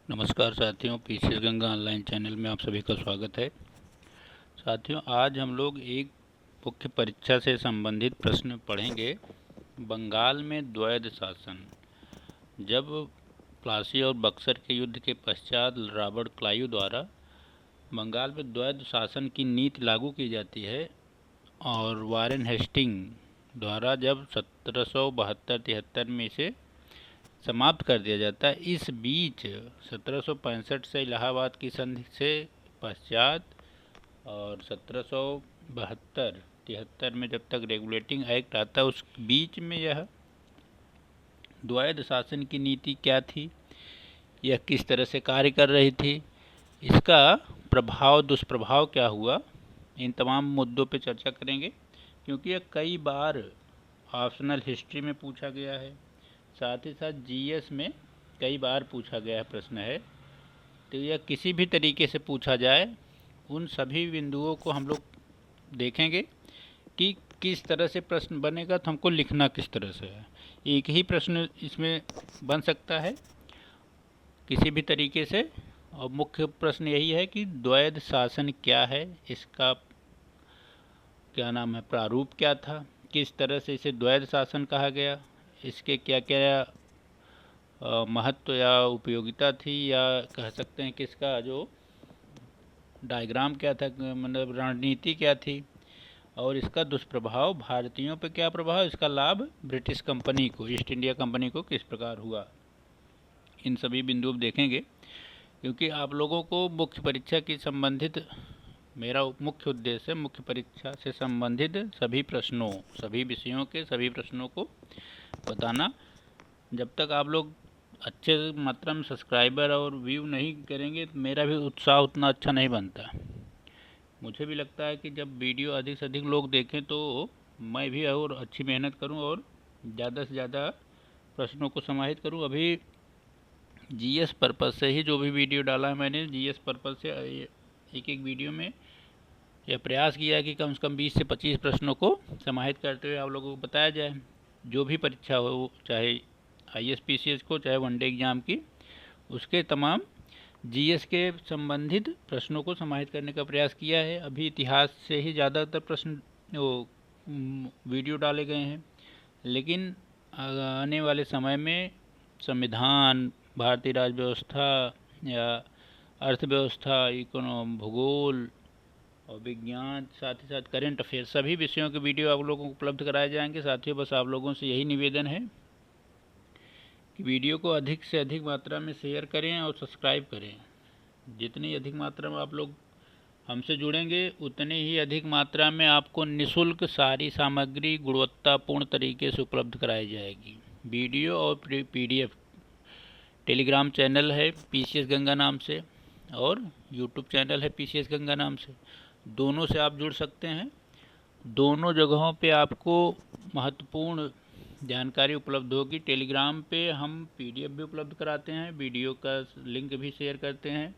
नमस्कार साथियों, PCS Ganga online channel में आप सभी का स्वागत है। साथियों, आज हम लोग एक मुख्य परीक्षा से संबंधित प्रश्न पढ़ेंगे। बंगाल में द्वैध शासन। जब प्लासी और बक्सर के युद्ध के पश्चात रॉबर्ट क्लाइव द्वारा बंगाल में द्वैध शासन की नीति लागू की जाती है और वारेन हेस्टिंग द्वारा जब 1772-73 में इसे समाप्त कर दिया जाता है, इस बीच 1765 से इलाहाबाद की संधि से पश्चात और 1772-73 में जब तक रेगुलेटिंग एक्ट आता है, उस बीच में यह द्वैध शासन की नीति क्या थी, यह किस तरह से कार्य कर रही थी, इसका प्रभाव दुष्प्रभाव क्या हुआ, इन तमाम मुद्दों पर चर्चा करेंगे। क्योंकि यह कई बार ऑप्शनल हिस्ट्री में पूछा गया है, साथ ही साथ जीएस में कई बार पूछा गया प्रश्न है। तो यह किसी भी तरीके से पूछा जाए, उन सभी बिंदुओं को हम लोग देखेंगे कि किस तरह से प्रश्न बनेगा, तो हमको लिखना किस तरह से है। एक ही प्रश्न इसमें बन सकता है किसी भी तरीके से, और मुख्य प्रश्न यही है कि द्वैध शासन क्या है, इसका क्या नाम है, प्रारूप क्या था, किस तरह से इसे द्वैध शासन कहा गया, इसके क्या क्या महत्व या उपयोगिता थी, या कह सकते हैं कि इसका जो डायग्राम क्या था, मतलब रणनीति क्या थी, और इसका दुष्प्रभाव भारतीयों पर क्या प्रभाव, इसका लाभ ब्रिटिश कंपनी को, ईस्ट इंडिया कंपनी को किस प्रकार हुआ, इन सभी बिंदु देखेंगे। क्योंकि आप लोगों को मुख्य परीक्षा की संबंधित, मेरा मुख्य उद्देश्य मुख्य परीक्षा से संबंधित सभी प्रश्नों, सभी विषयों के सभी प्रश्नों को बताना। जब तक आप लोग अच्छे मात्रा में सब्सक्राइबर और व्यू नहीं करेंगे, तो मेरा भी उत्साह उतना अच्छा नहीं बनता। मुझे भी लगता है कि जब वीडियो अधिक से अधिक लोग देखें तो मैं भी और अच्छी मेहनत करूं और ज़्यादा से ज़्यादा प्रश्नों को समाहित करूं। अभी जीएस पर्पज़ से ही जो भी वीडियो डाला है मैंने, जीएस पर्पज़ से एक एक वीडियो में यह प्रयास किया है कि कम से कम 20 से 25 प्रश्नों को समाहित करते हुए आप लोगों को बताया जाए। जो भी परीक्षा हो, चाहे आईएएस पीसीएस को, चाहे वनडे एग्ज़ाम की, उसके तमाम जीएस के संबंधित प्रश्नों को समाहित करने का प्रयास किया है। अभी इतिहास से ही ज़्यादातर प्रश्न वीडियो डाले गए हैं, लेकिन आने वाले समय में संविधान, भारतीय राज्य व्यवस्था या अर्थव्यवस्था, भूगोल और विज्ञान, साथ ही साथ करेंट अफेयर, सभी विषयों के वीडियो आप लोगों को उपलब्ध कराए जाएंगे। साथियों, बस आप लोगों से यही निवेदन है कि वीडियो को अधिक से अधिक मात्रा में शेयर करें और सब्सक्राइब करें। जितनी अधिक मात्रा में आप लोग हमसे जुड़ेंगे, उतनी ही अधिक मात्रा में आपको निःशुल्क सारी सामग्री गुणवत्तापूर्ण तरीके से उपलब्ध कराई जाएगी। वीडियो और पीडीएफ। टेलीग्राम चैनल है पीसीएस गंगा नाम से, और यूट्यूब चैनल है पीसीएस गंगा नाम से। दोनों से आप जुड़ सकते हैं। दोनों जगहों पे आपको महत्वपूर्ण जानकारी उपलब्ध होगी। टेलीग्राम पे हम पीडीएफ भी उपलब्ध कराते हैं, वीडियो का लिंक भी शेयर करते हैं।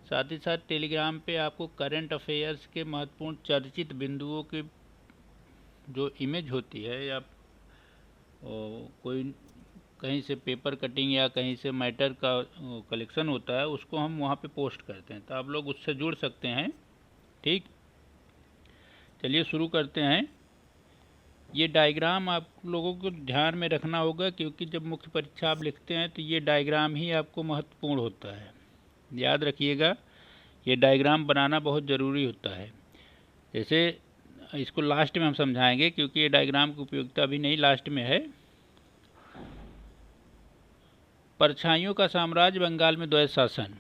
साथ ही साथ टेलीग्राम पे आपको करंट अफेयर्स के महत्वपूर्ण चर्चित बिंदुओं की जो इमेज होती है, या कोई कहीं से पेपर कटिंग या कहीं से मैटर का कलेक्शन होता है, उसको हम वहाँ पे पोस्ट करते हैं, तो आप लोग उससे जुड़ सकते हैं। ठीक, चलिए शुरू करते हैं। ये डायग्राम आप लोगों को ध्यान में रखना होगा, क्योंकि जब मुख्य परीक्षा आप लिखते हैं तो ये डायग्राम ही आपको महत्वपूर्ण होता है। याद रखिएगा, ये डायग्राम बनाना बहुत ज़रूरी होता है। जैसे इसको लास्ट में हम समझाएंगे, क्योंकि ये डायग्राम की उपयोगिता अभी नहीं, लास्ट में है। परछाइयों का साम्राज्य, बंगाल में द्वैध शासन,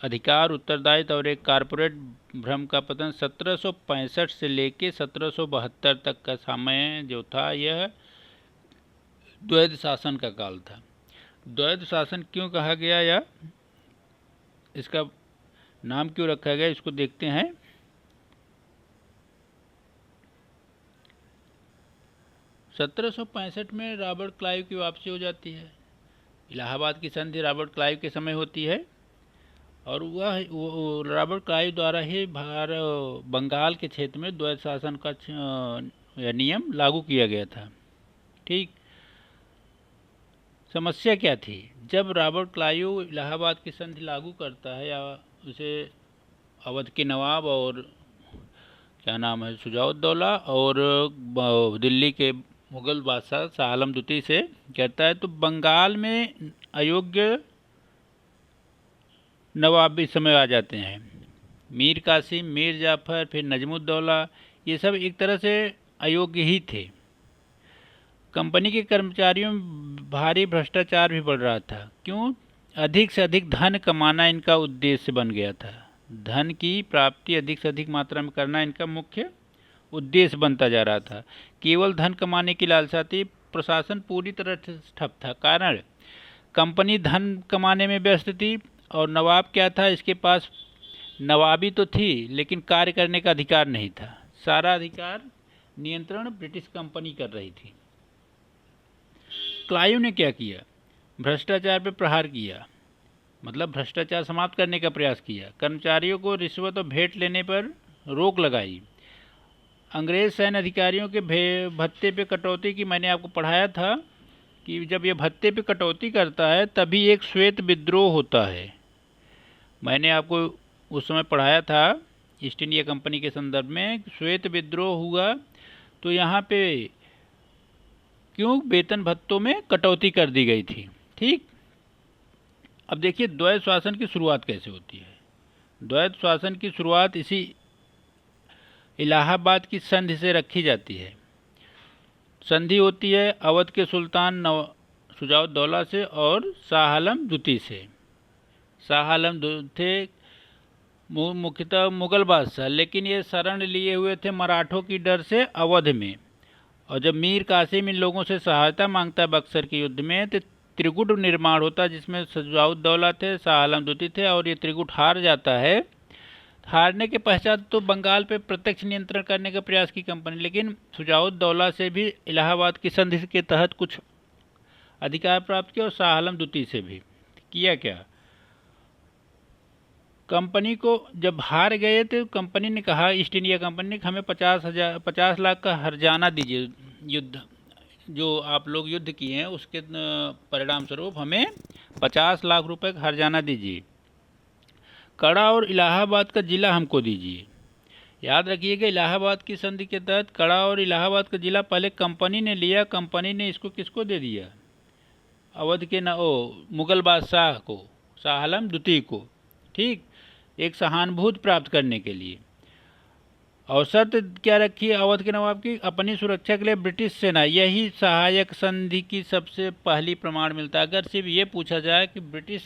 अधिकार, उत्तरदायित्व और एक कारपोरेट भ्रम का पतन। 1765 से लेके 1772 तक का समय जो था, यह द्वैध शासन का काल था। द्वैध शासन क्यों कहा गया, या इसका नाम क्यों रखा गया, इसको देखते हैं। (1765) में रॉबर्ट क्लाइव की वापसी हो जाती है। इलाहाबाद की संधि रॉबर्ट क्लाइव के समय होती है, और वह रॉबर्ट क्लाइव द्वारा ही बंगाल के क्षेत्र में द्वैध शासन का नियम लागू किया गया था। ठीक, समस्या क्या थी? जब रॉबर्ट क्लाइव इलाहाबाद की संधि लागू करता है, या उसे अवध के नवाब और क्या नाम है शुजाउद्दौला और दिल्ली के मुगल बादशाह शाह आलम द्वितीय से कहता है, तो बंगाल में अयोग्य नवाब इस समय आ जाते हैं। मीर कासिम, मीर जाफ़र, फिर नजमुद्दौला, ये सब एक तरह से अयोग्य ही थे। कंपनी के कर्मचारियों में भारी भ्रष्टाचार भी बढ़ रहा था। क्यों? अधिक से अधिक धन कमाना इनका उद्देश्य बन गया था। धन की प्राप्ति अधिक से अधिक मात्रा में करना इनका मुख्य उद्देश्य बनता जा रहा था। केवल धन कमाने की लालसा थी। प्रशासन पूरी तरह से ठप था। कारण, कंपनी धन कमाने में व्यस्त थी और नवाब क्या था, इसके पास नवाबी तो थी लेकिन कार्य करने का अधिकार नहीं था। सारा अधिकार नियंत्रण ब्रिटिश कंपनी कर रही थी। क्लाइव ने क्या किया? भ्रष्टाचार पर प्रहार किया, मतलब भ्रष्टाचार समाप्त करने का प्रयास किया। कर्मचारियों को रिश्वत और भेंट लेने पर रोक लगाई। अंग्रेज सैन्य अधिकारियों के भत्ते पे कटौती की मैंने आपको पढ़ाया था कि जब ये भत्ते पे कटौती करता है तभी एक श्वेत विद्रोह होता है। मैंने आपको उस समय पढ़ाया था ईस्ट इंडिया कंपनी के संदर्भ में। श्वेत विद्रोह हुआ तो यहाँ पे क्यों वेतन भत्तों में कटौती कर दी गई थी। ठीक, अब देखिए द्वैत शासन की शुरुआत कैसे होती है। द्वैत शासन की शुरुआत इसी इलाहाबाद की संधि से रखी जाती है। संधि होती है अवध के सुल्तान शुजाउद्दौला से और शाह आलम द्वितीय से। शाह आलम थे मुख्यतः मुगल बादशाह, लेकिन ये शरण लिए हुए थे मराठों की डर से अवध में। और जब मीर कासिम इन लोगों से सहायता मांगता है बक्सर के युद्ध में, तो त्रिगुट निर्माण होता है जिसमें शुजाउद्दौला थे, शाह आलम द्वितीय थे, और ये त्रिगुट हार जाता है। हारने के पश्चात तो बंगाल पे प्रत्यक्ष नियंत्रण करने का प्रयास की कंपनी, लेकिन शुजाउद्दौला से भी इलाहाबाद की संधि के तहत कुछ अधिकार प्राप्त किया और शाह आलम द्वितीय से भी किया। क्या कंपनी को जब हार गए तो कंपनी ने कहा, ईस्ट इंडिया कंपनी ने, हमें 50 लाख का हर्जाना दीजिए। युद्ध जो आप लोग युद्ध किए हैं उसके परिणाम स्वरूप हमें 50 लाख रुपए का हर्जाना दीजिए। कड़ा और इलाहाबाद का जिला हमको दीजिए। याद रखिएगा, इलाहाबाद की संधि के तहत कड़ा और इलाहाबाद का जिला पहले कंपनी ने लिया। कंपनी ने इसको किसको दे दिया? अवध के मुगल बादशाह को, शाह आलम द्वितीय को। ठीक, एक सहानुभूति प्राप्त करने के लिए। और शर्त क्या रखी है अवध के नवाब की? अपनी सुरक्षा के लिए ब्रिटिश सेना। यही सहायक संधि की सबसे पहली प्रमाण मिलता है। अगर सिर्फ ये पूछा जाए कि ब्रिटिश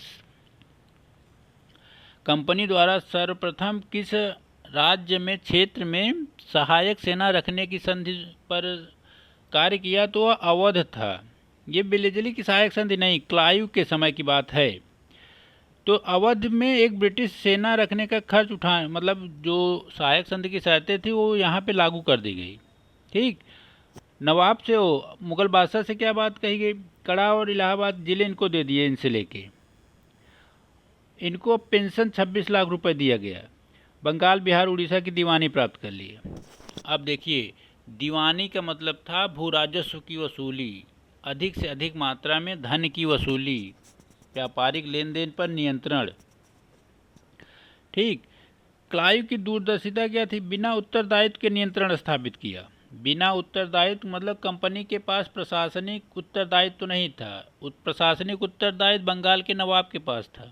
कंपनी द्वारा सर्वप्रथम किस राज्य में क्षेत्र में सहायक सेना रखने की संधि पर कार्य किया, तो वह अवध था। ये बिलेजली की सहायक संधि नहीं, क्लाइव के समय की बात है। तो अवध में एक ब्रिटिश सेना रखने का खर्च मतलब जो सहायक संधि की शर्तें थी वो यहाँ पे लागू कर दी गई। ठीक, नवाब से मुगल बादशाह से क्या बात कही गई? कड़ा और इलाहाबाद जिले इनको दे दिए। इनसे लेके इनको पेंशन 26 लाख रुपए दिया गया। बंगाल, बिहार, उड़ीसा की दीवानी प्राप्त कर ली। अब देखिए, दीवानी का मतलब था भू राजस्व की वसूली, अधिक से अधिक मात्रा में धन की वसूली, व्यापारिक लेन देन पर नियंत्रण। ठीक, क्लाइव की दूरदर्शिता क्या थी? बिना उत्तरदायित्व के नियंत्रण स्थापित किया। बिना उत्तरदायित्व मतलब कंपनी के पास प्रशासनिक उत्तरदायित्व तो नहीं था। प्रशासनिक उत्तरदायित्व बंगाल के नवाब के पास था,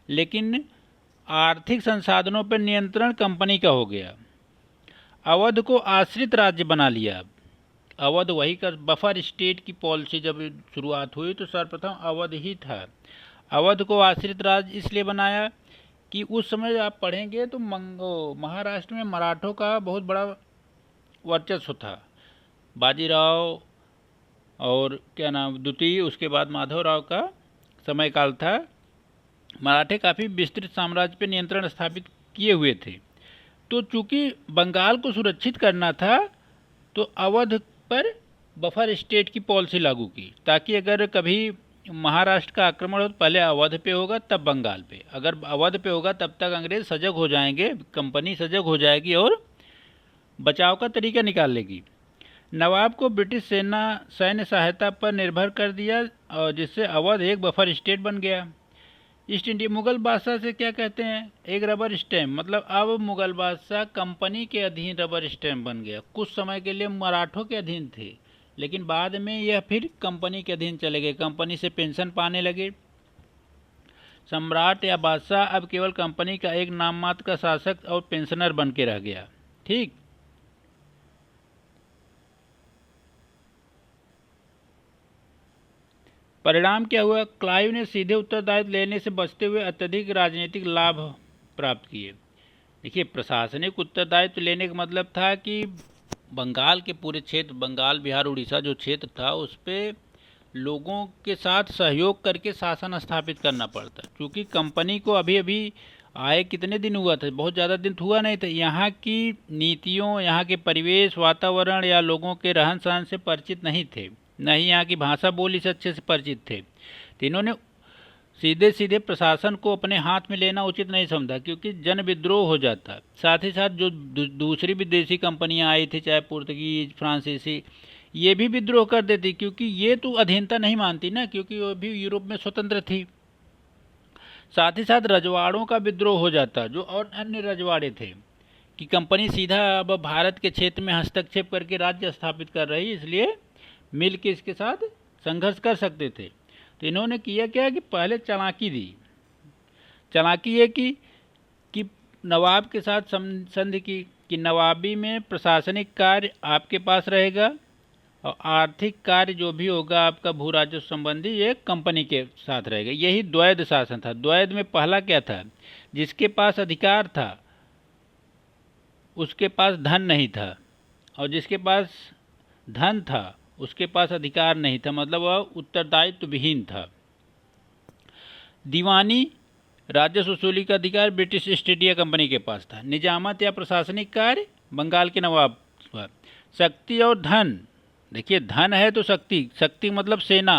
लेकिन आर्थिक संसाधनों पर नियंत्रण कंपनी का हो गया। अवध को आश्रित राज्य बना लिया। अवध वही कर बफर स्टेट की पॉलिसी जब शुरुआत हुई तो सर्वप्रथम अवध ही था। अवध को आश्रित राज्य इसलिए बनाया कि उस समय आप पढ़ेंगे तो महाराष्ट्र में मराठों का बहुत बड़ा वर्चस्व था। बाजीराव और क्या नाम द्वितीय, उसके बाद माधवराव का समय काल था। मराठे काफ़ी विस्तृत साम्राज्य पर नियंत्रण स्थापित किए हुए थे। तो चूंकि बंगाल को सुरक्षित करना था तो अवध पर बफर स्टेट की पॉलिसी लागू की, ताकि अगर कभी महाराष्ट्र का आक्रमण हो तो पहले अवध पे होगा तब बंगाल पे। अगर अवध पे होगा तब तक अंग्रेज सजग हो जाएंगे, कंपनी सजग हो जाएगी और बचाव का तरीका निकाल लेगी। नवाब को ब्रिटिश सेना सैन्य सहायता पर निर्भर कर दिया और जिससे अवध एक बफर स्टेट बन गया। ईस्ट इंडिया मुगल बादशाह से क्या कहते हैं, एक रबर स्टैम्प, मतलब अब मुगल बादशाह कंपनी के अधीन रबर स्टैम्प बन गया। कुछ समय के लिए मराठों के अधीन थे, लेकिन बाद में यह फिर कंपनी के अधीन चले गए, कंपनी से पेंशन पाने लगे। सम्राट या बादशाह अब केवल कंपनी का एक नाम मात्र का शासक और पेंशनर बन के रह गया। ठीक, परिणाम क्या हुआ, क्लाइव ने सीधे उत्तरदायित्व लेने से बचते हुए अत्यधिक राजनीतिक लाभ प्राप्त किए। देखिए, प्रशासनिक उत्तरदायित्व लेने का मतलब था कि बंगाल के पूरे क्षेत्र, बंगाल, बिहार, उड़ीसा जो क्षेत्र था, उस पर लोगों के साथ सहयोग करके शासन स्थापित करना पड़ता, क्योंकि कंपनी को अभी अभी आए कितने दिन हुआ था, बहुत ज़्यादा दिन हुआ नहीं था। यहाँ की नीतियों, यहाँ के परिवेश, वातावरण या लोगों के रहन सहन से परिचित नहीं थे, न ही यहाँ की भाषा बोली से अच्छे से परिचित थे। तो इन्होंने सीधे सीधे प्रशासन को अपने हाथ में लेना उचित नहीं समझा, क्योंकि जन विद्रोह हो जाता। साथ ही साथ जो दूसरी विदेशी कंपनियां आई थी, चाहे पुर्तगीज, फ्रांसीसी, ये भी विद्रोह कर देती, क्योंकि ये तो अधीनता नहीं मानती ना, क्योंकि वो भी यूरोप में स्वतंत्र थी। साथ ही साथ रजवाड़ों का विद्रोह हो जाता, जो और अन्य रजवाड़े थे, कि कंपनी सीधा अब भारत के क्षेत्र में हस्तक्षेप करके राज्य स्थापित कर रही, इसलिए मिल के इसके साथ संघर्ष कर सकते थे। तो इन्होंने किया क्या कि पहले चालाकी दी। चालाकी ये कि नवाब के साथ संधि की कि नवाबी में प्रशासनिक कार्य आपके पास रहेगा और आर्थिक कार्य जो भी होगा आपका भू राजस्व संबंधी, ये कंपनी के साथ रहेगा। यही द्वैध शासन था। द्वैध में पहला क्या था, जिसके पास अधिकार था उसके पास धन नहीं था, और जिसके पास धन था उसके पास अधिकार नहीं था, मतलब वह उत्तरदायित्व विहीन था। दीवानी राजस्व वसूली का अधिकार ब्रिटिश ईस्ट इंडिया कंपनी के पास था। निजामत या प्रशासनिक कार्य बंगाल के नवाब पर। शक्ति और धन, देखिए धन है तो शक्ति, शक्ति मतलब सेना,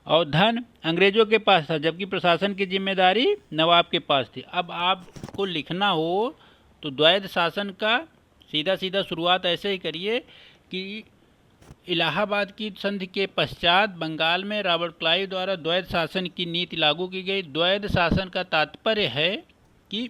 और धन अंग्रेजों के पास था, जबकि प्रशासन की जिम्मेदारी नवाब के पास थी। अब आपको लिखना हो तो द्वैध शासन का सीधा सीधा शुरुआत ऐसे ही करिए कि इलाहाबाद की संधि के पश्चात बंगाल में रॉबर्ट क्लाइव द्वारा द्वैध शासन की नीति लागू की गई। द्वैध शासन का तात्पर्य है कि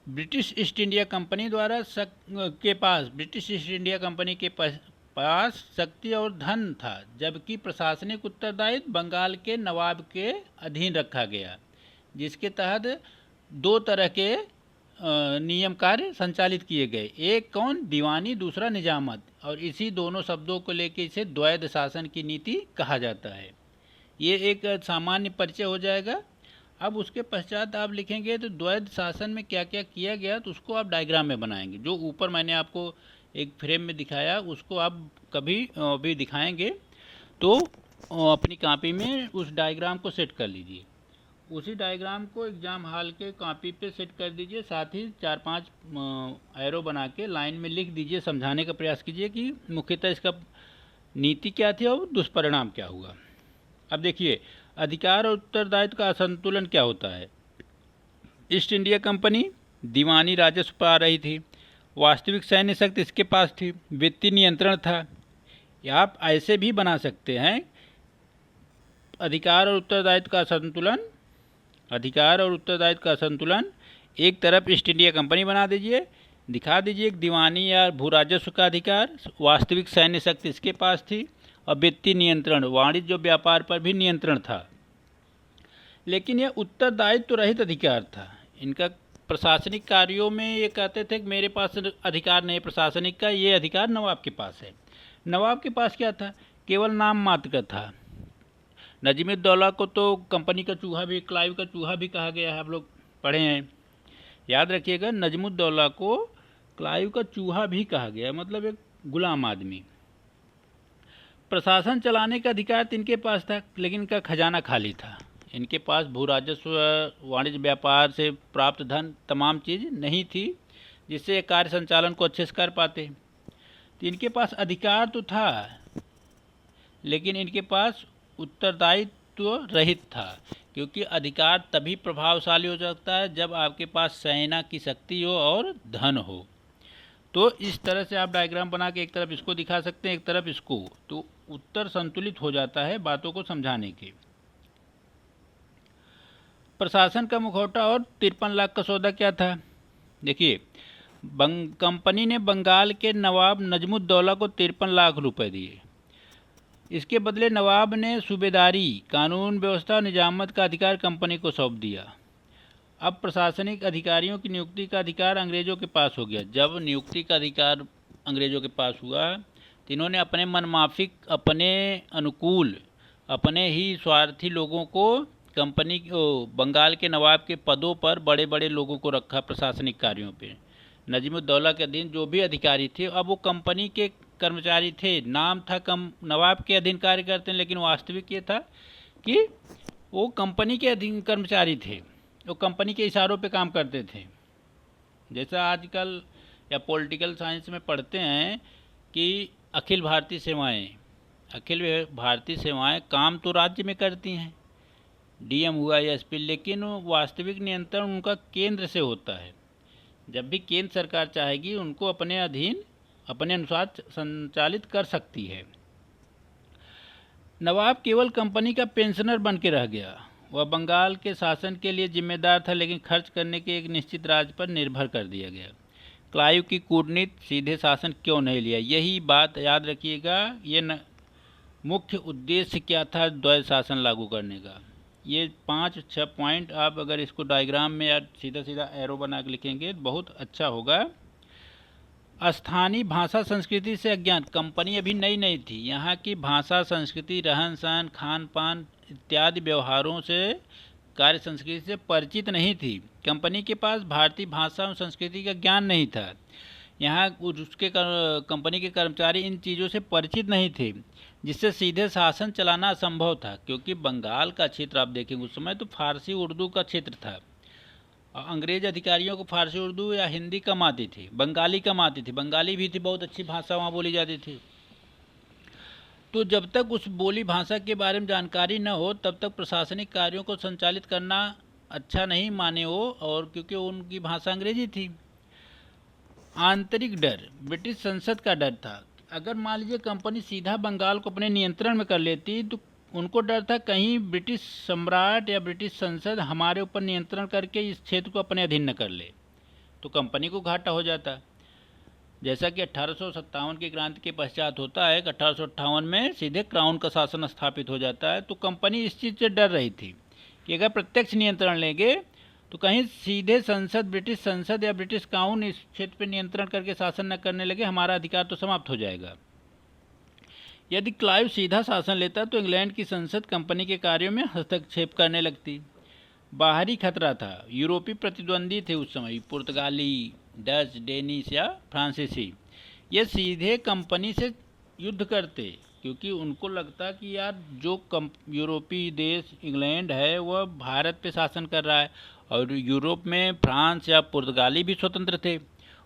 ब्रिटिश ईस्ट इंडिया कंपनी द्वारा ब्रिटिश ईस्ट इंडिया कंपनी के पास शक्ति और धन था, जबकि प्रशासनिक उत्तरदायित्व बंगाल के नवाब के अधीन रखा गया, जिसके तहत दो तरह के नियम कार्य संचालित किए गए। एक कौन, दीवानी, दूसरा निजामत, और इसी दोनों शब्दों को लेकर इसे द्वैध शासन की नीति कहा जाता है। ये एक सामान्य परिचय हो जाएगा। अब उसके पश्चात आप लिखेंगे तो द्वैध शासन में क्या क्या किया गया, तो उसको आप डायग्राम में बनाएंगे। जो ऊपर मैंने आपको एक फ्रेम में दिखाया उसको आप कभी भी दिखाएंगे तो अपनी कॉपी में उस डायग्राम को सेट कर लीजिए। उसी डायग्राम को एग्ज़ाम हॉल के कॉपी पे सेट कर दीजिए, साथ ही 4-5 एरो बना के लाइन में लिख दीजिए, समझाने का प्रयास कीजिए कि मुख्यतः इसका नीति क्या थी और दुष्परिणाम क्या हुआ। अब देखिए, अधिकार और उत्तरदायित्व का असंतुलन क्या होता है। ईस्ट इंडिया कंपनी दीवानी राजस्व पर आ रही थी, वास्तविक सैन्य शक्ति इसके पास थी, वित्तीय नियंत्रण था। या आप ऐसे भी बना सकते हैं, अधिकार और उत्तरदायित्व का संतुलन, अधिकार और उत्तरदायित्व का संतुलन, एक तरफ ईस्ट इंडिया कंपनी बना दीजिए, दिखा दीजिए दीवानी या भू राजस्व का अधिकार, वास्तविक सैन्य शक्ति इसके पास थी, और वित्तीय नियंत्रण, वाणिज्य व्यापार पर भी नियंत्रण था। लेकिन यह उत्तरदायित्व रहित अधिकार था। इनका प्रशासनिक कार्यों में ये कहते थे कि मेरे पास अधिकार नहीं प्रशासनिक का, ये अधिकार नवाब के पास है। नवाब के पास क्या था, केवल नाम मात्र का था। नजीमुद्दौला को तो कंपनी का चूहा भी, क्लाइव का चूहा भी कहा गया है, आप लोग पढ़े हैं, याद रखिएगा। नजीमुद्दौला को क्लाइव का चूहा भी कहा गया, मतलब एक गुलाम आदमी। प्रशासन चलाने का अधिकार इनके पास था, लेकिन इनका खजाना खाली था। इनके पास भू राजस्व, वाणिज्य व्यापार से प्राप्त धन, तमाम चीज़ नहीं थी जिससे कार्य संचालन को अच्छे से कर पाते। तो इनके पास अधिकार तो था, लेकिन इनके पास उत्तरदायित्व रहित था, क्योंकि अधिकार तभी प्रभावशाली हो सकता है जब आपके पास सेना की शक्ति हो और धन हो। तो इस तरह से आप डायग्राम बना के एक तरफ इसको दिखा सकते हैं, एक तरफ इसको, तो उत्तर संतुलित हो जाता है बातों को समझाने के। प्रशासन का मुखौटा और 53 लाख का सौदा क्या था? देखिए, कंपनी ने बंगाल के नवाब नजमुद्दौला को 53 लाख रुपए दिए। इसके बदले नवाब ने सूबेदारी, कानून व्यवस्था और निजामत का अधिकार कंपनी को सौंप दिया। अब प्रशासनिक अधिकारियों की नियुक्ति का अधिकार अंग्रेज़ों के पास हो गया। जब नियुक्ति का अधिकार अंग्रेज़ों के पास हुआ तो इन्होंने अपने मनमाफिक, अपने अनुकूल, अपने ही स्वार्थी लोगों को कंपनी बंगाल के नवाब के पदों पर बड़े बड़े लोगों को रखा प्रशासनिक कार्यों पे। नजीमुद्दौला के अधीन जो भी अधिकारी थे, अब वो कंपनी के कर्मचारी थे, नाम था नवाब के अधीन कार्य करते हैं, लेकिन वास्तविक ये था कि वो कंपनी के अधीन कर्मचारी थे, वो कंपनी के इशारों पे काम करते थे। जैसा आजकल या पॉलिटिकल साइंस में पढ़ते हैं कि अखिल भारतीय सेवाएं काम तो राज्य में करती हैं, डीएम हुआ या एसपी, लेकिन वास्तविक नियंत्रण उनका केंद्र से होता है। जब भी केंद्र सरकार चाहेगी उनको अपने अधीन, अपने अनुसार संचालित कर सकती है। नवाब केवल कंपनी का पेंशनर बन के रह गया। वह बंगाल के शासन के लिए जिम्मेदार था, लेकिन खर्च करने के एक निश्चित राज्य पर निर्भर कर दिया गया। क्लाइव की कूटनीति सीधे शासन क्यों नहीं लिया? यही बात याद रखिएगा। ये मुख्य उद्देश्य क्या था द्वैध शासन लागू करने का? ये 5-6 पॉइंट आप अगर इसको डायग्राम में या सीधा सीधा एरो बना के लिखेंगे तो बहुत अच्छा होगा। स्थानीय भाषा संस्कृति से अज्ञान। कंपनी अभी नई थी, यहाँ की भाषा संस्कृति, रहन सहन, खान पान इत्यादि व्यवहारों से, कार्य संस्कृति से परिचित नहीं थी। कंपनी के पास भारतीय भाषा और संस्कृति का ज्ञान नहीं था। यहाँ उसके कंपनी के कर्मचारी इन चीज़ों से परिचित नहीं थे, जिससे सीधे शासन चलाना असंभव था। क्योंकि बंगाल का क्षेत्र आप देखेंगे उस समय तो फारसी उर्दू का क्षेत्र था। अंग्रेज अधिकारियों को फारसी उर्दू या हिंदी कम आती थी, बंगाली कम आती थी। बंगाली भी थी, बहुत अच्छी भाषा वहाँ बोली जाती थी। तो जब तक उस बोली भाषा के बारे में जानकारी न हो तब तक प्रशासनिक कार्यों को संचालित करना अच्छा नहीं माने वो, और क्योंकि उनकी भाषा अंग्रेजी थी। आंतरिक डर, ब्रिटिश संसद का डर था। अगर मान लीजिए कंपनी सीधा बंगाल को अपने नियंत्रण में कर लेती तो उनको डर था कहीं ब्रिटिश सम्राट या ब्रिटिश संसद हमारे ऊपर नियंत्रण करके इस क्षेत्र को अपने अधीन न कर ले, तो कंपनी को घाटा हो जाता। जैसा कि 1857 की क्रांति के पश्चात होता है कि 1858 में सीधे क्राउन का शासन स्थापित हो जाता है। तो कंपनी इस चीज़ से डर रही थी कि अगर प्रत्यक्ष नियंत्रण लेंगे तो कहीं सीधे संसद, ब्रिटिश संसद या ब्रिटिश कानून इस क्षेत्र पर नियंत्रण करके शासन न करने लगे, हमारा अधिकार तो समाप्त हो जाएगा। यदि क्लाइव सीधा शासन लेता तो इंग्लैंड की संसद कंपनी के कार्यों में हस्तक्षेप करने लगती। बाहरी खतरा था। यूरोपीय प्रतिद्वंदी थे उस समय, पुर्तगाली, डच, डेनिश या फ्रांसीसी। ये सीधे कंपनी से युद्ध करते क्योंकि उनको लगता कि यार जो यूरोपीय देश इंग्लैंड है वह भारत पे शासन कर रहा है, और यूरोप में फ्रांस या पुर्तगाली भी स्वतंत्र थे,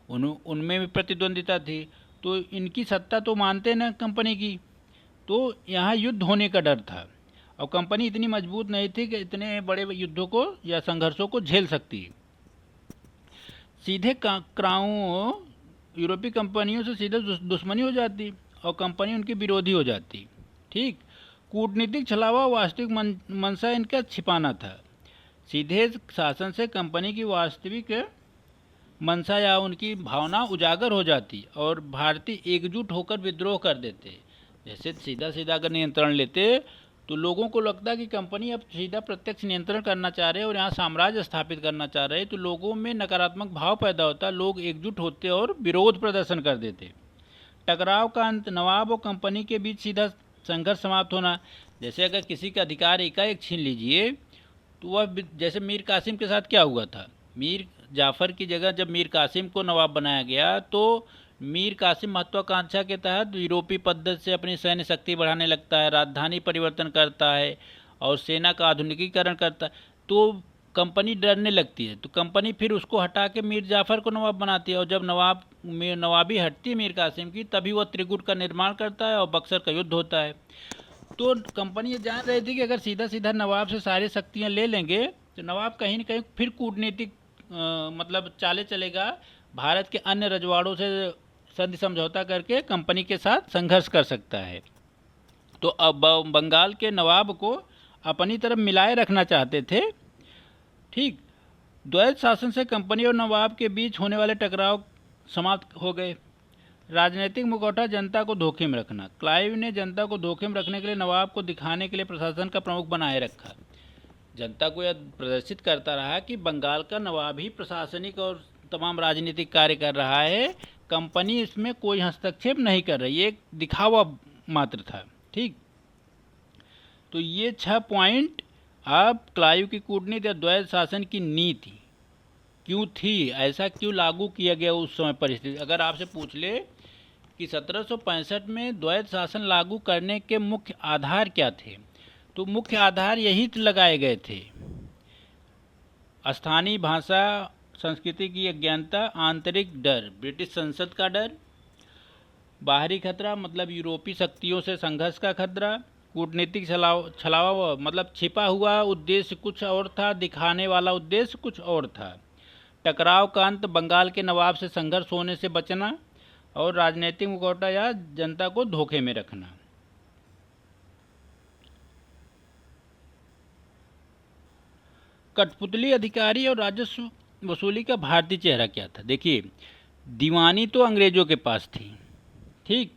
उनमें भी प्रतिद्वंदिता थी। तो इनकी सत्ता तो मानते न कंपनी की, तो यहाँ युद्ध होने का डर था। और कंपनी इतनी मजबूत नहीं थी कि इतने बड़े युद्धों को या संघर्षों को झेल सकती। सीधे क्राउन यूरोपीय कंपनियों से सीधे दुश्मनी हो जाती और कंपनी उनकी विरोधी हो जाती। ठीक, कूटनीतिक छलावा, वास्तविक मंशा इनका छिपाना था। सीधे शासन से कंपनी की वास्तविक मंशा या उनकी भावना उजागर हो जाती और भारतीय एकजुट होकर विद्रोह कर देते। जैसे सीधा अगर नियंत्रण लेते तो लोगों को लगता कि कंपनी अब सीधा प्रत्यक्ष नियंत्रण करना चाह रहे और यहाँ साम्राज्य स्थापित करना चाह रहे, तो लोगों में नकारात्मक भाव पैदा होता, लोग एकजुट होते और विरोध प्रदर्शन कर देते। टकराव का अंत, नवाब और कंपनी के बीच सीधा संघर्ष समाप्त होना। जैसे अगर किसी का अधिकार एकाएक छीन लीजिए तो वह, जैसे मीर कासिम के साथ क्या हुआ था, मीर जाफ़र की जगह जब मीर कासिम को नवाब बनाया गया तो मीर कासिम महत्वाकांक्षा के तहत यूरोपीय पद्धति से अपनी सैन्य शक्ति बढ़ाने लगता है, राजधानी परिवर्तन करता है और सेना का आधुनिकीकरण करता है। तो कंपनी डरने लगती है, तो कंपनी फिर उसको हटा के मीर जाफ़र को नवाब बनाती है, और जब नवाबी हटती है मीर कासिम की, तभी वह त्रिकूट का निर्माण करता है और बक्सर का युद्ध होता है। तो कंपनी ये जान रही थी कि अगर सीधा नवाब से सारी शक्तियाँ ले लेंगे तो नवाब कहीं न कहीं फिर कूटनीतिक मतलब चाले चलेगा भारत के अन्य रजवाड़ों से संधि समझौता करके कंपनी के साथ संघर्ष कर सकता है। तो अब बंगाल के नवाब को अपनी तरफ मिलाए रखना चाहते थे। ठीक, द्वैत शासन से कंपनी और नवाब के बीच होने वाले टकराव समाप्त हो गए। राजनीतिक मुखौटा जनता को धोखे में रखना। क्लाइव ने जनता को धोखे में रखने के लिए नवाब को दिखाने के लिए प्रशासन का प्रमुख बनाए रखा। जनता को यह प्रदर्शित करता रहा कि बंगाल का नवाब ही प्रशासनिक और तमाम राजनीतिक कार्य कर रहा है, कंपनी इसमें कोई हस्तक्षेप नहीं कर रही, ये एक दिखावा मात्र था। ठीक, तो ये 6 पॉइंट अब क्लाइव की कूटनीति या द्वैत शासन की नीति क्यों थी, ऐसा क्यों लागू किया गया उस समय परिस्थिति। अगर आपसे पूछ ले कि 1765 में द्वैत शासन लागू करने के मुख्य आधार क्या थे, तो मुख्य आधार यही लगाए गए थे: स्थानीय भाषा संस्कृति की अज्ञानता, आंतरिक डर, ब्रिटिश संसद का डर, बाहरी खतरा मतलब यूरोपीय शक्तियों से संघर्ष का खतरा, कूटनीतिक छलावा मतलब छिपा हुआ उद्देश्य कुछ और था, दिखाने वाला उद्देश्य कुछ और था, टकराव का अंत, बंगाल के नवाब से संघर्ष होने से बचना, और राजनीतिक मुखौटा या जनता को धोखे में रखना। कठपुतली अधिकारी और राजस्व वसूली का भारतीय चेहरा क्या था। देखिए, दीवानी तो अंग्रेजों के पास थी, ठीक,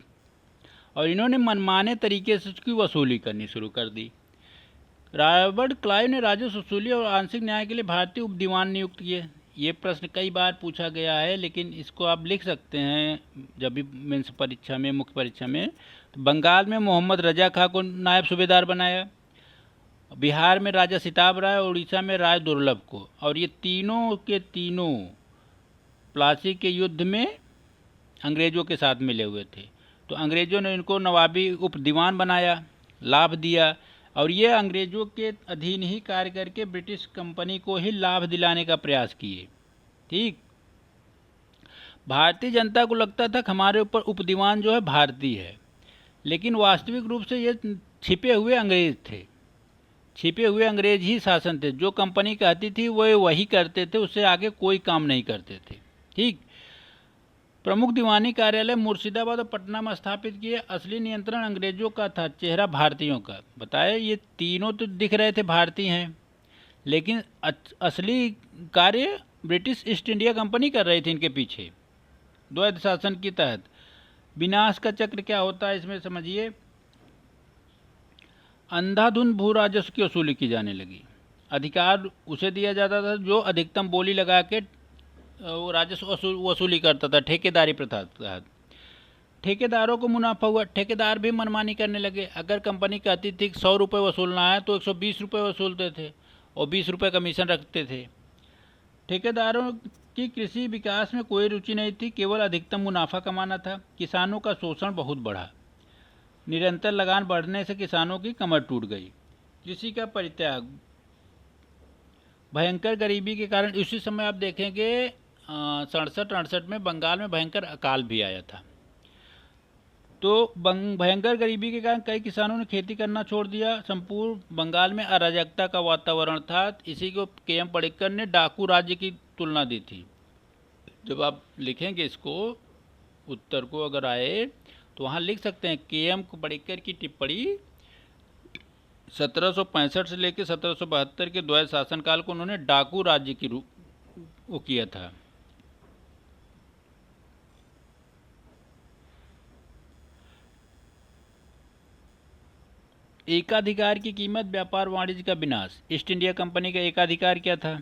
और इन्होंने मनमाने तरीके से उसकी वसूली करनी शुरू कर दी। रॉबर्ट क्लाइव ने राजस्व वसूली और आंशिक न्याय के लिए भारतीय उप दीवान नियुक्त किए। ये प्रश्न कई बार पूछा गया है, लेकिन इसको आप लिख सकते हैं जब भी मेंस परीक्षा में, मुख्य परीक्षा में। तो बंगाल में मोहम्मद रजा खां को नायब सूबेदार बनाया, बिहार में राजा सिताब राय, उड़ीसा में राय दुर्लभ को, और ये तीनों के तीनों प्लासी के युद्ध में अंग्रेज़ों के साथ मिले हुए थे। तो अंग्रेज़ों ने इनको नवाबी उप दीवान बनाया, लाभ दिया, और ये अंग्रेज़ों के अधीन ही कार्य करके ब्रिटिश कंपनी को ही लाभ दिलाने का प्रयास किए। ठीक, भारतीय जनता को लगता था कि हमारे ऊपर उप दीवान जो है भारतीय है, लेकिन वास्तविक रूप से ये छिपे हुए अंग्रेज थे, छिपे हुए अंग्रेज ही शासन थे। जो कंपनी कहती थी वो वही करते थे, उससे आगे कोई काम नहीं करते थे। ठीक, प्रमुख दीवानी कार्यालय मुर्शिदाबाद और पटना में स्थापित किए। असली नियंत्रण अंग्रेजों का था, चेहरा भारतीयों का। बताए ये तीनों तो दिख रहे थे भारतीय हैं, लेकिन असली कार्य ब्रिटिश ईस्ट इंडिया कंपनी कर रही थी इनके पीछे, द्वैत शासन के तहत। विनाश का चक्र क्या होता है इसमें समझिए। अंधाधुंध भू राजस्व की वसूली की जाने लगी। अधिकार उसे दिया जाता था जो अधिकतम बोली लगा के राजस्व वसूली करता था, ठेकेदारी प्रथा तहत। ठेकेदारों को मुनाफा हुआ, ठेकेदार भी मनमानी करने लगे। अगर कंपनी कहती थी 100 रुपये वसूलना है तो 120 रुपये वसूलते थे और 20 रुपये कमीशन रखते थे। ठेकेदारों की कृषि विकास में कोई रुचि नहीं थी, केवल अधिकतम मुनाफा कमाना था। किसानों का शोषण बहुत बढ़ा, निरंतर लगान बढ़ने से किसानों की कमर टूट गई। कृषि का परित्याग, भयंकर गरीबी के कारण। इसी समय आप देखेंगे 67-68 में बंगाल में भयंकर अकाल भी आया था। तो भयंकर गरीबी के कारण कई किसानों ने खेती करना छोड़ दिया। संपूर्ण बंगाल में अराजकता का वातावरण था। इसी को के.एम. पडिक्कर ने डाकू राज्य की तुलना दी थी। जब आप लिखेंगे इसको उत्तर को अगर आए तो वहाँ लिख सकते हैं के.एम. पडिक्कर की टिप्पणी 1765 से लेकर 1772 के द्वैत शासनकाल को उन्होंने डाकू राज्य की वो किया था। एकाधिकार की कीमत, व्यापार वाणिज्य का विनाश। ईस्ट इंडिया कंपनी का एकाधिकार क्या था?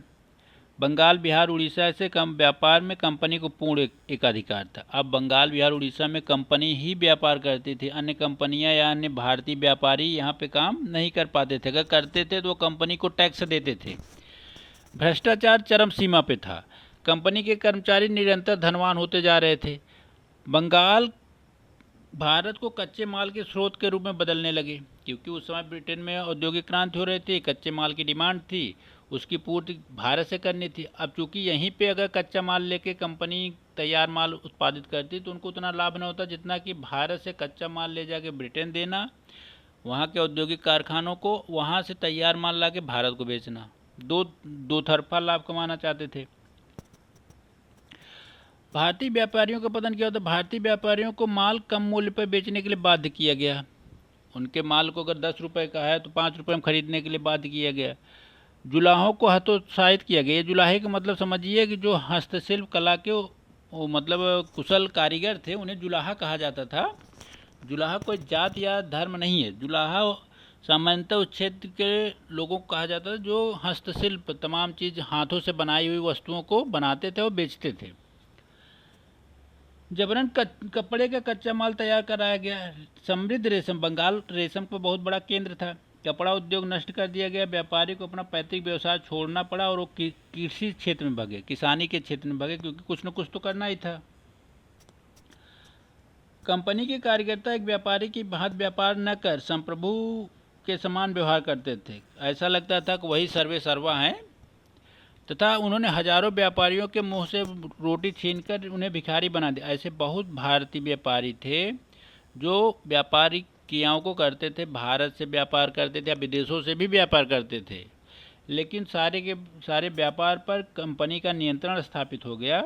बंगाल, बिहार, उड़ीसा से कम व्यापार में कंपनी को पूर्ण एकाधिकार था। अब बंगाल, बिहार, उड़ीसा में कंपनी ही व्यापार करती थी, अन्य कंपनियां या अन्य भारतीय व्यापारी यहाँ पे काम नहीं कर पाते थे। अगर करते थे तो कंपनी को टैक्स देते थे। भ्रष्टाचार चरम सीमा पे था। कंपनी के कर्मचारी निरंतर धनवान होते जा रहे थे। बंगाल भारत को कच्चे माल के स्रोत के रूप में बदलने लगे, क्योंकि उस समय ब्रिटेन में औद्योगिक क्रांति हो रही थी, कच्चे माल की डिमांड थी, उसकी पूर्ति भारत से करनी थी। अब चूंकि यहीं पे अगर कच्चा माल लेके कंपनी तैयार माल उत्पादित करती तो उनको उतना लाभ न होता जितना कि भारत से कच्चा माल ले जाके ब्रिटेन देना, वहाँ के औद्योगिक कारखानों को वहाँ से तैयार माल ला के भारत को बेचना। दो तरफा लाभ कमाना चाहते थे। भारतीय व्यापारियों का पतन क्या होता है? भारतीय व्यापारियों को माल कम मूल्य पर बेचने के लिए बाध्य किया गया। उनके माल को अगर 10 रुपये का है तो 5 रुपये में खरीदने के लिए बाध्य किया गया। जुलाहों को हतोत्साहित किया गया। ये जुलाहे का मतलब समझिए कि जो हस्तशिल्प कला के वो मतलब कुशल कारीगर थे, उन्हें जुलाहा कहा जाता था। जुलाहा कोई जात या धर्म नहीं है। जुलाहा सामान्यतः उस क्षेत्र के लोगों को कहा जाता था जो हस्तशिल्प तमाम चीज़ हाथों से बनाई हुई वस्तुओं को बनाते थे और बेचते थे। जबरन कपड़े का कच्चा माल तैयार कराया गया। समृद्ध रेशम, बंगाल रेशम का बहुत बड़ा केंद्र था। कपड़ा उद्योग नष्ट कर दिया गया। व्यापारी को अपना पैतृक व्यवसाय छोड़ना पड़ा और वो कृषि क्षेत्र में भगे, किसानी के क्षेत्र में भगे, क्योंकि कुछ न कुछ तो करना ही था। कंपनी के कार्यकर्ता एक व्यापारी की भांति व्यापार न कर संप्रभु के समान व्यवहार करते थे। ऐसा लगता था कि वही सर्वे सर्वा हैं, तथा उन्होंने हजारों व्यापारियों के मुंह से रोटी छीनकर उन्हें भिखारी बना दिया। ऐसे बहुत भारतीय व्यापारी थे जो व्यापारिक क्रियाओं को करते थे, भारत से व्यापार करते थे या विदेशों से भी व्यापार करते थे, लेकिन सारे के सारे व्यापार पर कंपनी का नियंत्रण स्थापित हो गया।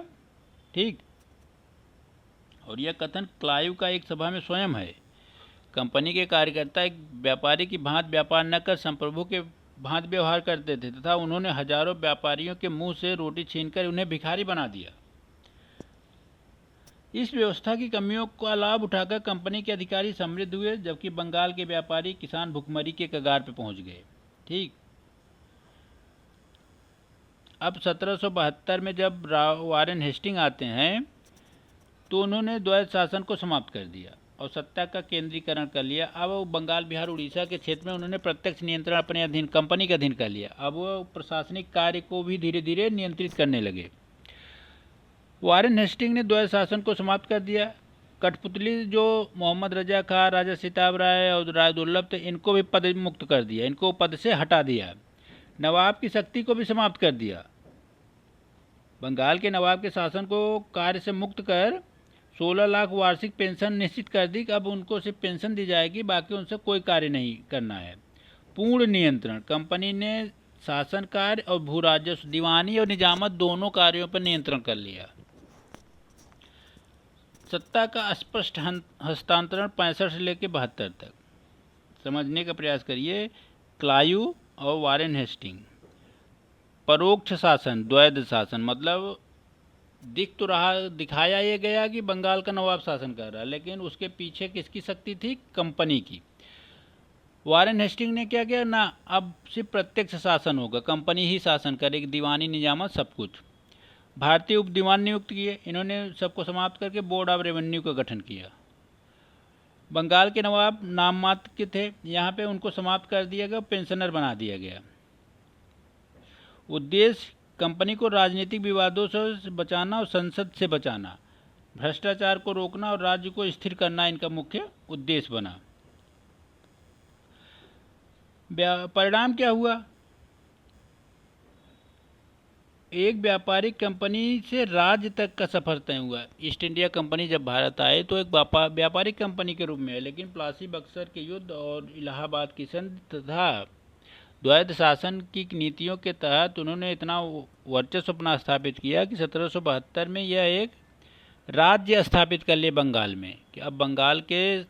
ठीक, और यह कथन क्लाइव का एक सभा में स्वयं है। कंपनी के कार्यकर्ता एक व्यापारी की भांति व्यापार न कर संप्रभु के भांति व्यवहार करते थे, तथा उन्होंने हजारों व्यापारियों के मुंह से रोटी छीनकर उन्हें भिखारी बना दिया। इस व्यवस्था की कमियों का लाभ उठाकर कंपनी के अधिकारी समृद्ध हुए, जबकि बंगाल के व्यापारी किसान भुखमरी के कगार पर पहुंच गए। ठीक, अब 1772 में जब वारेन हेस्टिंग आते हैं तो उन्होंने द्वैध शासन को समाप्त कर दिया और सत्ता का केंद्रीकरण कर लिया। अब वो बंगाल, बिहार, उड़ीसा के क्षेत्र में उन्होंने प्रत्यक्ष नियंत्रण अपने अधीन, कंपनी के अधीन कर लिया। अब वो प्रशासनिक कार्य को भी धीरे धीरे नियंत्रित करने लगे। वारेन हेस्टिंग ने द्वैध शासन को समाप्त कर दिया। कठपुतली जो मोहम्मद रजा खां, राजा सिताब राय और राय दुर्लभ थे, इनको भी पद मुक्त कर दिया, इनको पद से हटा दिया। नवाब की शक्ति को भी समाप्त कर दिया। बंगाल के नवाब के शासन को कार्य से मुक्त कर 16 लाख वार्षिक पेंशन निश्चित कर दी कि अब उनको सिर्फ पेंशन दी जाएगी, बाकी उनसे कोई कार्य नहीं करना है। पूर्ण नियंत्रण, कंपनी ने शासन कार्य और भू राजस्व, दीवानी और निजामत दोनों कार्यों पर नियंत्रण कर लिया। सत्ता का स्पष्ट हस्तांतरण 65 से लेकर 72 तक। समझने का प्रयास करिए। क्लाइव और वारेन हेस्टिंग। परोक्ष शासन, द्वैध शासन, मतलब दिख तो रहा, दिखाया ये गया कि बंगाल का नवाब शासन कर रहा है, लेकिन उसके पीछे किसकी शक्ति थी? कंपनी की। वारेन हेस्टिंग ने क्या किया ना, अब सिर्फ प्रत्यक्ष शासन होगा, कंपनी ही शासन करेगी, दीवानी निजामत सब कुछ। भारतीय उप दीवान नियुक्त किए, इन्होंने सबको समाप्त करके बोर्ड ऑफ रेवेन्यू का गठन किया। बंगाल के नवाब नाम मात्र के थे, यहाँ पे उनको समाप्त कर दिया गया, पेंशनर बना दिया गया। उद्देश्य कंपनी को राजनीतिक विवादों से बचाना और संसद से बचाना, भ्रष्टाचार को रोकना और राज्य को स्थिर करना इनका मुख्य उद्देश्य बना। परिणाम क्या हुआ? एक व्यापारिक कंपनी से राज्य तक का सफर तय हुआ। ईस्ट इंडिया कंपनी जब भारत आए तो एक व्यापारिक कंपनी के रूप में है, लेकिन प्लासी बक्सर के युद्ध और इलाहाबाद की संधि तथा द्वैध शासन की नीतियों के तहत उन्होंने इतना वर्चस्व अपना स्थापित किया कि 1772 में यह एक राज्य स्थापित कर लिया बंगाल में, कि अब बंगाल के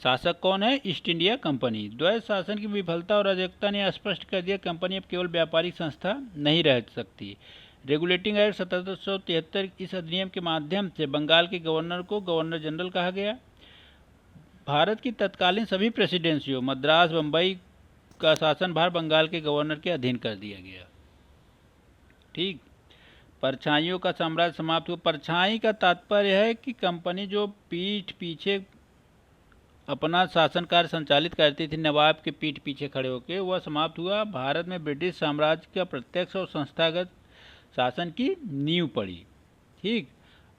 शासक कौन है? East India company. द्वैध शासन की विफलता और अराजकता ने स्पष्ट कर दिया कंपनी अब केवल व्यापारिक संस्था नहीं रह सकती। रेगुलेटिंग एक्ट 1773, इस अधिनियम के माध्यम से बंगाल के गवर्नर को गवर्नर जनरल कहा गया। भारत की तत्कालीन सभी प्रेसिडेंसियों, मद्रास, बम्बई का शासन भार बंगाल के गवर्नर के अधीन कर दिया गया। ठीक, परछाइयों का साम्राज्य समाप्त हुआ। परछाई का तात्पर्य है कि कंपनी जो पीठ पीछे अपना शासन कार्य संचालित करती थी, नवाब के पीठ पीछे खड़े होकर, वह समाप्त हुआ। भारत में ब्रिटिश साम्राज्य का प्रत्यक्ष और संस्थागत शासन की नींव पड़ी। ठीक,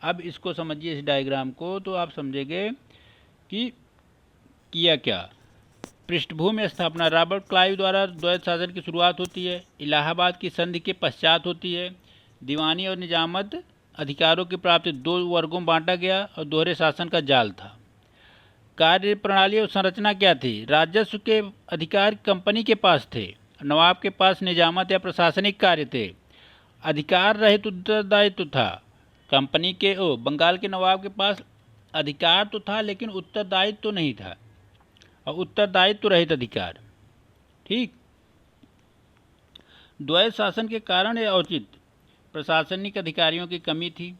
अब इसको समझिए, इस डायग्राम को, तो आप समझेंगे कि किया क्या। पृष्ठभूमि स्थापना, रॉबर्ट क्लाइव द्वारा द्वैध शासन की शुरुआत होती है। इलाहाबाद की संधि के पश्चात होती है। दीवानी और निजामत अधिकारों की प्राप्ति दो वर्गों में बांटा गया और दोहरे शासन का जाल था। कार्य प्रणाली और संरचना क्या थी? राजस्व के अधिकार कंपनी के पास थे, नवाब के पास निजामत या प्रशासनिक कार्य थे। अधिकार रहित उत्तरदायित्व था, कंपनी के बंगाल के नवाब के पास अधिकार तो था लेकिन उत्तरदायित्व तो नहीं था, और उत्तरदायित्व रहित अधिकार। ठीक। द्वैध शासन के कारण यह औचित प्रशासनिक अधिकारियों की कमी थी,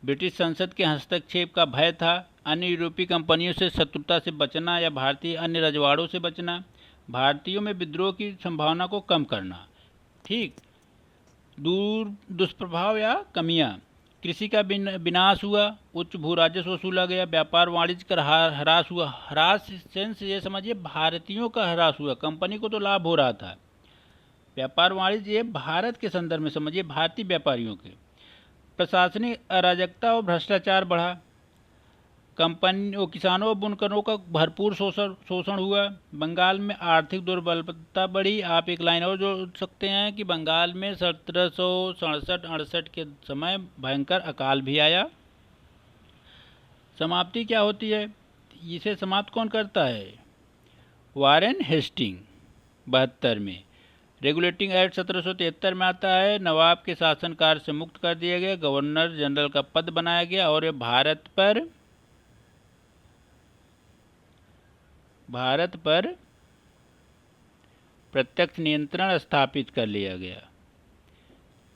ब्रिटिश संसद के हस्तक्षेप का भय था, अन्य यूरोपीय कंपनियों से शत्रुता से बचना या भारतीय अन्य रजवाड़ों से बचना, भारतीयों में विद्रोह की संभावना को कम करना। ठीक। दुष्प्रभाव या कमियां, कृषि का विनाश हुआ, उच्च भू राजस्व वसूला गया, व्यापार वाणिज्य का ह्रास हुआ। ह्रास सेंस ये समझिए भारतीयों का ह्रास हुआ, कंपनी को तो लाभ हो रहा था। व्यापार वाणिज्य ये भारत के संदर्भ में समझिए, भारतीय व्यापारियों के। प्रशासनिक अराजकता और भ्रष्टाचार बढ़ा, किसानों और बुनकरों का भरपूर शोषण हुआ। बंगाल में आर्थिक दुर्बलता बढ़ी। आप एक लाइन और जोड़ सकते हैं कि बंगाल में 1767-68 के समय भयंकर अकाल भी आया। समाप्ति क्या होती है, इसे समाप्त कौन करता है? वारेन हेस्टिंग 72 में। रेगुलेटिंग एक्ट 1773 में आता है। नवाब के शासन कार्य से मुक्त कर दिया गया, गवर्नर जनरल का पद बनाया गया और ये भारत पर प्रत्यक्ष नियंत्रण स्थापित कर लिया गया।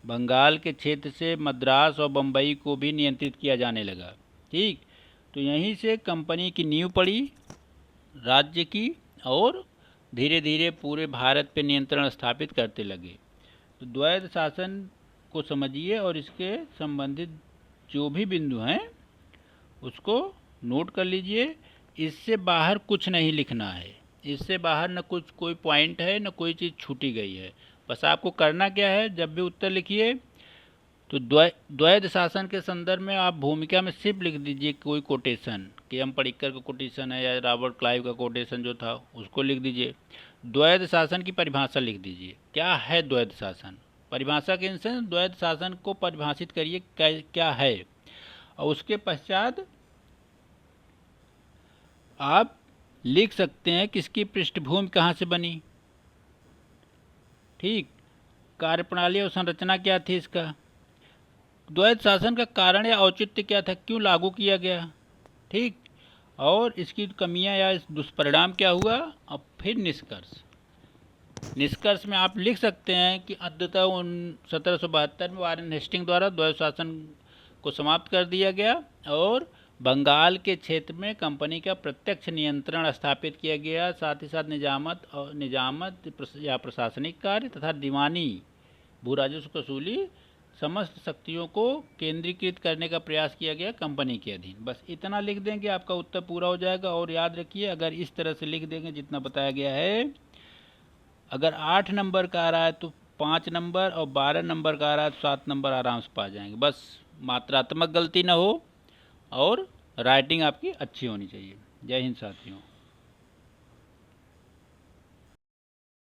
बंगाल के क्षेत्र से मद्रास और बम्बई को भी नियंत्रित किया जाने लगा। ठीक। तो यहीं से कंपनी की नींव पड़ी राज्य की, और धीरे धीरे पूरे भारत पे नियंत्रण स्थापित करते लगे। तो द्वैध शासन को समझिए और इसके संबंधित जो भी बिंदु हैं उसको नोट कर लीजिए। इससे बाहर कुछ नहीं लिखना है, इससे बाहर न कुछ कोई पॉइंट है न कोई चीज़ छूटी गई है। बस आपको करना क्या है, जब भी उत्तर लिखिए तो द्वैध शासन के संदर्भ में आप भूमिका में सिर्फ लिख दीजिए कोई कोटेशन, कि हम पडिक्कर का कोटेशन है या रॉबर्ट क्लाइव का कोटेशन जो था उसको लिख दीजिए। द्वैध शासन की परिभाषा लिख दीजिए, क्या है द्वैध शासन। परिभाषा के सेंस द्वैध शासन को परिभाषित करिए क्या है, और उसके पश्चात आप लिख सकते हैं कि इसकी पृष्ठभूमि कहाँ से बनी। ठीक। कार्यप्रणाली और संरचना क्या थी इसका, द्वैध शासन का कारण या औचित्य क्या था, क्यों लागू किया गया। ठीक। और इसकी कमियां या इस दुष्परिणाम क्या हुआ। अब फिर निष्कर्ष में आप लिख सकते हैं कि अंततः 1772 में वारेन हेस्टिंग द्वारा द्वैध शासन को समाप्त कर दिया गया और बंगाल के क्षेत्र में कंपनी का प्रत्यक्ष नियंत्रण स्थापित किया गया। साथ ही साथ निजामत या प्रशासनिक कार्य तथा दीवानी भू राजस्व वसूली समस्त शक्तियों को केंद्रीकृत करने का प्रयास किया गया कंपनी के अधीन। बस इतना लिख देंगे आपका उत्तर पूरा हो जाएगा। और याद रखिए, अगर इस तरह से लिख देंगे जितना बताया गया है, अगर 8 नंबर का आ रहा है तो 5 नंबर, और 12 नंबर का आ रहा है तो 7 नंबर आराम से पा जाएंगे। बस मात्रात्मक गलती ना हो और राइटिंग आपकी अच्छी होनी चाहिए। जय हिंद साथियों।